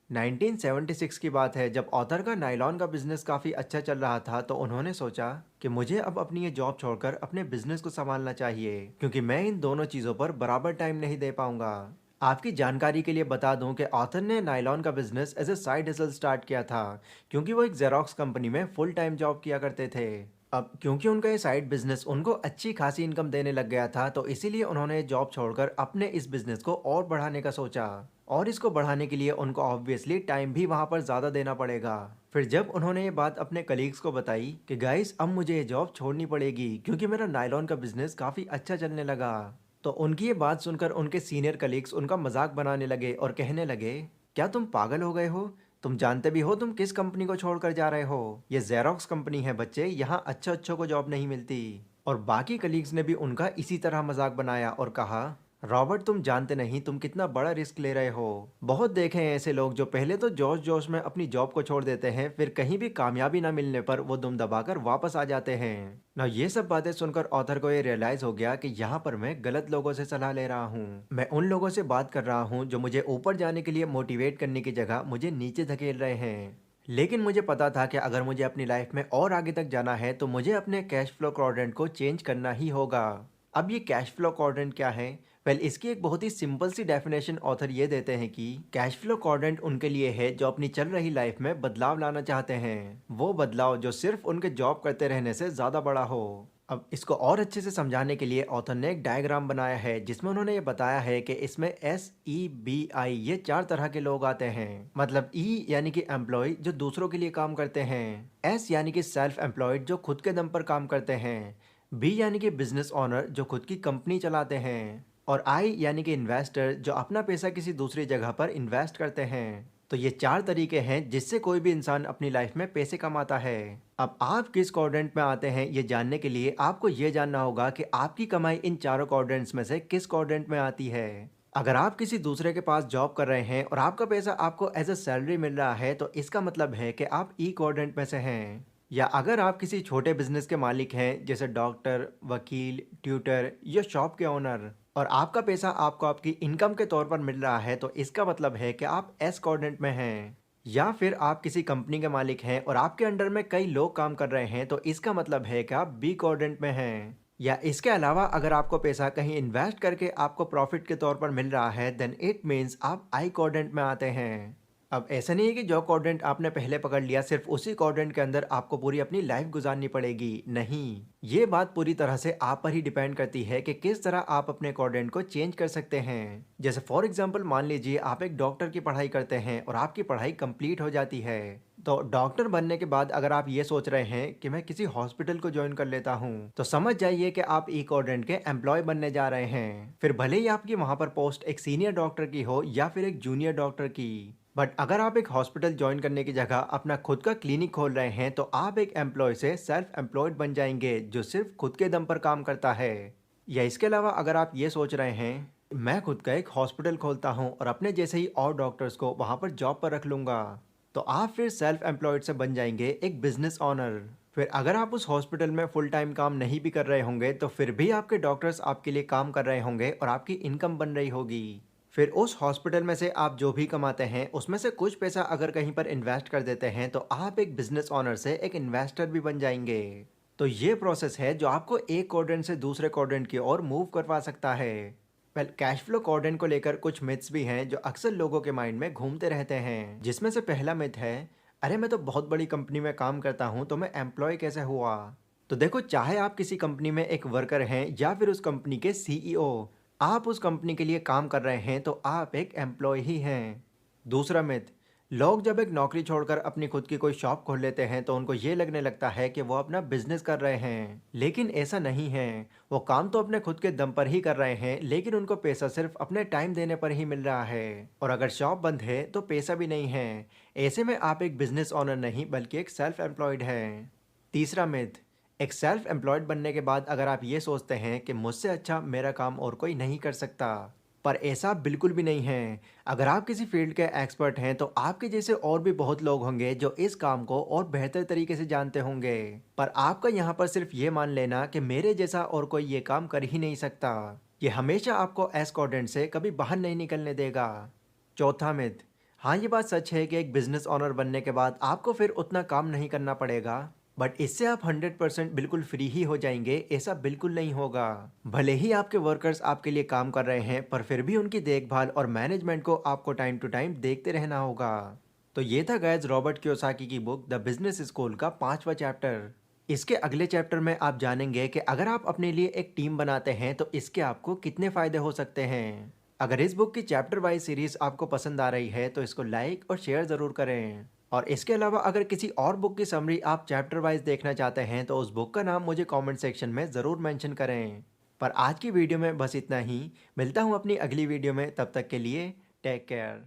1976 की बात है जब ऑथर का नायलॉन का बिजनेस काफ़ी अच्छा चल रहा था तो उन्होंने सोचा कि मुझे अब अपनी ये जॉब छोड़कर अपने बिजनेस को संभालना चाहिए क्योंकि मैं इन दोनों चीज़ों पर बराबर टाइम नहीं दे पाऊंगा। आपकी जानकारी के लिए बता दूं कि ऑथर ने नायलॉन का business as a side hustle start किया था क्योंकि वो एक जेरोक्स कंपनी में फुल टाइम जॉब किया करते थे। अब क्योंकि उनका ये साइड बिजनेस उनको अच्छी खासी इनकम देने लग गया था तो इसीलिए उन्होंने जॉब छोड़कर अपने इस बिजनेस को और बढ़ाने का सोचा। और इसको बढ़ाने के लिए उनको ऑब्वियसली टाइम भी वहाँ पर ज़्यादा देना पड़ेगा। फिर जब उन्होंने ये बात अपने कलीग्स को बताई कि गाइस अब मुझे ये जॉब छोड़नी पड़ेगी क्योंकि मेरा नायलॉन का बिजनेस काफ़ी अच्छा चलने लगा, तो उनकी ये बात सुनकर उनके सीनियर कलीग्स उनका मजाक बनाने लगे और कहने लगे, क्या तुम पागल हो गए हो? तुम जानते भी हो तुम किस कंपनी को छोड़कर जा रहे हो? ये जेरोक्स कंपनी है बच्चे, यहाँ अच्छे अच्छों को जॉब नहीं मिलती। और बाकी कलीग्स ने भी उनका इसी तरह मजाक बनाया और कहा, रॉबर्ट तुम जानते नहीं तुम कितना बड़ा रिस्क ले रहे हो। बहुत देखे हैं ऐसे लोग जो पहले तो जोश जोश में अपनी जॉब को छोड़ देते हैं, फिर कहीं भी कामयाबी ना मिलने पर वो दुम दबाकर वापस आ जाते हैं ना। ये सब बातें सुनकर ऑथर को ये रियलाइज हो गया कि यहाँ पर मैं गलत लोगों से सलाह ले रहा हूँ। मैं उन लोगों से बात कर रहा हूँ जो मुझे ऊपर जाने के लिए मोटिवेट करने की जगह मुझे नीचे धकेल रहे हैं। लेकिन मुझे पता था कि अगर मुझे अपनी लाइफ में और आगे तक जाना है तो मुझे अपने कैश फ्लो क्वाड्रेंट को चेंज करना ही होगा। अब ये कैश फ्लो क्वाड्रेंट क्या है? वेल इसकी एक बहुत ही सिंपल सी डेफिनेशन ऑथर ये देते हैं कि कैश फ्लो क्वाड्रेंट उनके लिए है जो अपनी चल रही लाइफ में बदलाव लाना चाहते हैं, वो बदलाव जो सिर्फ उनके जॉब करते रहने से ज़्यादा बड़ा हो। अब इसको और अच्छे से समझाने के लिए ऑथर ने एक डायग्राम बनाया है जिसमें उन्होंने ये बताया है कि इसमें SEBI ये चार तरह के लोग आते हैं। मतलब E यानी कि एम्प्लॉय जो दूसरों के लिए काम करते हैं, S यानी कि सेल्फ एम्प्लॉयड जो खुद के दम पर काम करते हैं, B यानी कि बिजनेस ओनर जो खुद की कंपनी चलाते हैं, और I यानी कि इन्वेस्टर जो अपना पैसा किसी दूसरी जगह पर इन्वेस्ट करते हैं। तो ये चार तरीके हैं जिससे कोई भी इंसान अपनी लाइफ में पैसे कमाता है। अब आप किस क्वाड्रेंट में आते हैं ये जानने के लिए आपको ये जानना होगा कि आपकी कमाई इन चारों क्वाड्रेंट्स में से किस क्वाड्रेंट में आती है। अगर आप किसी दूसरे के पास जॉब कर रहे हैं और आपका पैसा आपको एज अ सैलरी मिल रहा है तो इसका मतलब है कि आप ई क्वाड्रेंट में से हैं। या अगर आप किसी छोटे बिजनेस के मालिक हैं जैसे डॉक्टर, वकील, ट्यूटर या शॉप के ओनर, और आपका पैसा आपको आपकी इनकम के तौर पर मिल रहा है तो इसका मतलब है कि आप एस क्वाड्रेंट में हैं। या फिर आप किसी कंपनी के मालिक हैं और आपके अंडर में कई लोग काम कर रहे हैं तो इसका मतलब है कि आप बी क्वाड्रेंट में हैं। या इसके अलावा अगर आपको पैसा कहीं इन्वेस्ट करके आपको प्रॉफिट के तौर पर मिल रहा है देन इट मीन्स आप आई क्वाड्रेंट में आते हैं। अब ऐसा नहीं है कि जो क्वाड्रेंट आपने पहले पकड़ लिया सिर्फ उसी क्वाड्रेंट के अंदर आपको पूरी अपनी लाइफ गुजारनी पड़ेगी, नहीं। ये बात पूरी तरह से आप पर ही डिपेंड करती है कि किस तरह आप अपने क्वाड्रेंट को चेंज कर सकते हैं। जैसे फॉर एग्जांपल मान लीजिए आप एक डॉक्टर की पढ़ाई करते हैं और आपकी पढ़ाई कंप्लीट हो जाती है, तो डॉक्टर बनने के बाद अगर आप ये सोच रहे हैं कि मैं किसी हॉस्पिटल को ज्वाइन कर लेता हूँ तो समझ जाइए कि आप ई क्वाड्रेंट के एम्प्लॉय बनने जा रहे हैं। फिर भले ही आपकी वहां पर पोस्ट एक सीनियर डॉक्टर की हो या फिर एक जूनियर डॉक्टर की, बट अगर आप एक हॉस्पिटल ज्वाइन करने की जगह अपना खुद का क्लिनिक खोल रहे हैं तो आप एक एम्प्लॉय से सेल्फ एम्प्लॉयड बन जाएंगे जो सिर्फ खुद के दम पर काम करता है। या इसके अलावा अगर आप ये सोच रहे हैं मैं खुद का एक हॉस्पिटल खोलता हूँ और अपने जैसे ही और डॉक्टर्स को वहाँ पर जॉब पर रख लूँगा, तो आप फिर सेल्फ एम्प्लॉयड से बन जाएंगे एक बिजनेस ऑनर। फिर अगर आप उस हॉस्पिटल में फुल टाइम काम नहीं भी कर रहे होंगे तो फिर भी आपके डॉक्टर्स आपके लिए काम कर रहे होंगे और आपकी इनकम बन रही होगी। फिर उस हॉस्पिटल में से आप जो भी कमाते हैं उसमें से कुछ पैसा अगर कहीं पर इन्वेस्ट कर देते हैं तो आप एक बिजनेस ओनर से एक इन्वेस्टर भी बन जाएंगे। तो ये प्रोसेस है जो आपको एक क्वाड्रेंट से दूसरे क्वाड्रेंट की ओर मूव करवा सकता है। वेल कैश फ्लो क्वाड्रेंट को लेकर कुछ मिथ्स भी हैं जो अक्सर लोगों के माइंड में घूमते रहते हैं, जिसमें से पहला मिथ है, अरे मैं तो बहुत बड़ी कंपनी में काम करता हूँ तो मैं एम्प्लॉय कैसे हुआ? तो देखो, चाहे आप किसी कंपनी में एक वर्कर हैं या फिर उस कंपनी के CEO, आप उस कंपनी के लिए काम कर रहे हैं तो आप एक एम्प्लॉय ही हैं। दूसरा मिथ, लोग जब एक नौकरी छोड़कर अपनी खुद की कोई शॉप खोल लेते हैं तो उनको ये लगने लगता है कि वो अपना बिजनेस कर रहे हैं, लेकिन ऐसा नहीं है। वो काम तो अपने खुद के दम पर ही कर रहे हैं लेकिन उनको पैसा सिर्फ अपने टाइम देने पर ही मिल रहा है, और अगर शॉप बंद है तो पैसा भी नहीं है। ऐसे में आप एक बिजनेस ओनर नहीं बल्कि एक सेल्फ एम्प्लॉयड हैं। तीसरा मिथ, एक सेल्फ एम्प्लॉयड बनने के बाद अगर आप ये सोचते हैं कि मुझसे अच्छा मेरा काम और कोई नहीं कर सकता, पर ऐसा बिल्कुल भी नहीं है। अगर आप किसी फील्ड के एक्सपर्ट हैं तो आपके जैसे और भी बहुत लोग होंगे जो इस काम को और बेहतर तरीके से जानते होंगे, पर आपका यहाँ पर सिर्फ ये मान लेना कि मेरे जैसा और कोई ये काम कर ही नहीं सकता, ये हमेशा आपको एस क्वाड्रेंट से कभी बाहर नहीं निकलने देगा। चौथा मिथ, हाँ, ये बात सच है कि एक बिजनेस ओनर बनने के बाद आपको फिर उतना काम नहीं करना पड़ेगा। बट इससे आप 100% बिल्कुल फ्री ही हो जाएंगे, ऐसा बिल्कुल नहीं होगा। भले ही आपके वर्कर्स आपके लिए काम कर रहे हैं, पर फिर भी उनकी देखभाल और मैनेजमेंट को आपको टाइम टू टाइम देखते रहना होगा। तो ये था गाइस रॉबर्ट कियोसाकी की बुक द बिजनेस स्कूल का 5वां चैप्टर। इसके अगले चैप्टर में आप जानेंगे कि अगर आप अपने लिए एक टीम बनाते हैं तो इसके आपको कितने फ़ायदे हो सकते हैं। अगर इस बुक की चैप्टर वाइज सीरीज़ आपको पसंद आ रही है तो इसको लाइक और शेयर ज़रूर करें। और इसके अलावा अगर किसी और बुक की समरी आप चैप्टर वाइज देखना चाहते हैं तो उस बुक का नाम मुझे कमेंट सेक्शन में ज़रूर मेंशन करें। पर आज की वीडियो में बस इतना ही। मिलता हूँ अपनी अगली वीडियो में, तब तक के लिए टेक केयर।